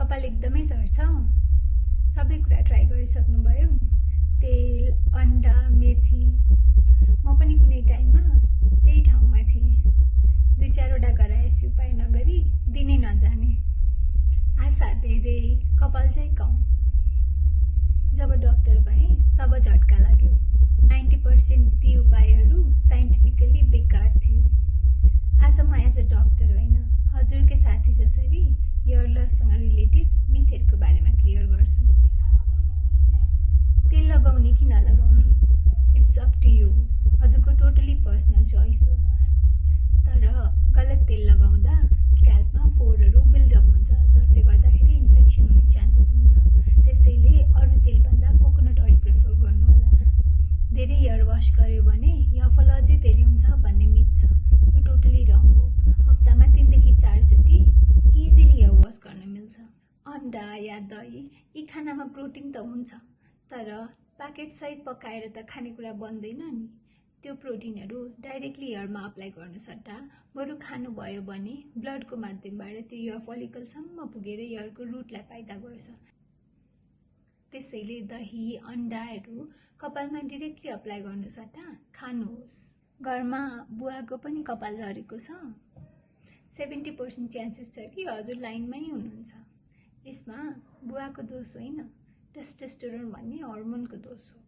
कपाल एकदमै झर्छ। सबै कुरा ट्राई गरिसक्नुभयो? तेल, अन्डा, मेथी। म पनि कुनै टाइममा त्यही ठाउँमा थिएँ। 2-4 वटा घरायसी उपाय नगरी दिनै नजाने। आशा धेरै, कपाल चाहिँ कम। जब डाक्टर भएँ तब झट्का लाग्यो। 90% ती उपायहरू साइन्टिफिकली बेकार थियो। आज म एज अ डक्टर होइन, हजुरकै साथी जसरी हेयर लससँग रिलेटेड मिथहरूको बारेमा क्लियर गर्छु। तेल लगाउने कि नलगाउने, इट्स अप टु यु। हजुरको टोटली पर्सनल चोइस हो। तर गलत तेल लगाउँदा स्क्याल्पमा फोरहरू बिल्डअप हुन्छ, जसले गर्दाखेरि इन्फेक्सन हुने चान्सेस हुन्छ। त्यसैले अरू तेलभन्दा कोकोनट ओइल प्रिफर गर्नु होला। धेरै हेयर वास गर्यो भने हेयर फल अझै धेरै हुन्छ भन्ने मिथ छ। यो टोटली रङ हो। हप्तामा 3 देखि 4 चोटि इजिली हेयर वास गर्न मिल्छ। अन्डा या दही यी खानामा प्रोटिन त हुन्छ, तर प्याकेट सहित पकाएर त खानेकुरा बन्दैन नि। त्यो प्रोटिनहरू डाइरेक्टली हेयरमा अप्लाई गर्नु सट्टा बरु खानुभयो भने ब्लडको माध्यमबाट त्यो हेयर फलिकलसम्म पुगेर हेयरको रुटलाई फाइदा गर्छ। त्यसैले दही, अन्डाहरू कपालमा डिरेक्टली अप्लाई गर्नु सट्टा खानुहोस्। घरमा बुवाको पनि कपाल झरेको छ। 70% चान्सेस छ कि हजुर लाइनमै हुनुहुन्छ। यसमा बुवाको दोष होइन, टेस्टोस्टेरोन भन्ने हर्मोनको दोष हो।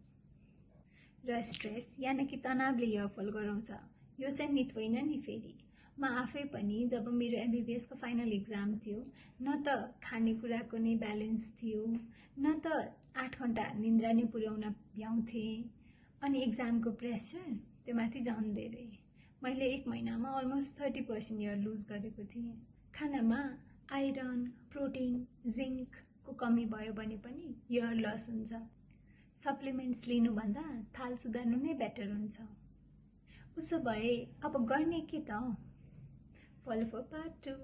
र स्ट्रेस यानि कि तनावले हेयर फल गराउँछ, यो चाहिँ मिथ होइन नि। फेरि म आफै पनि जब मेरो MBBS को फाइनल एक्जाम थियो, न त खानेकुराको नै ब्यालेन्स थियो, न त 8 घण्टा निन्द्रा नै पुर्याउन भ्याउँथेँ। अनि एक्जामको प्रेसर त्यो माथि झन् धेरै। मैले 1 महिनामा अलमोस्ट 30% हेयर लुज गरेको थिएँ। खानामा आइरन, प्रोटिन, जिङ्कको कमी भयो भने पनि हेयर लस हुन्छ। सप्लिमेन्ट्स लिनुभन्दा थाल सुधार्नु नै बेटर हुन्छ। उसो भए अब गर्ने के त? Follow for part 2।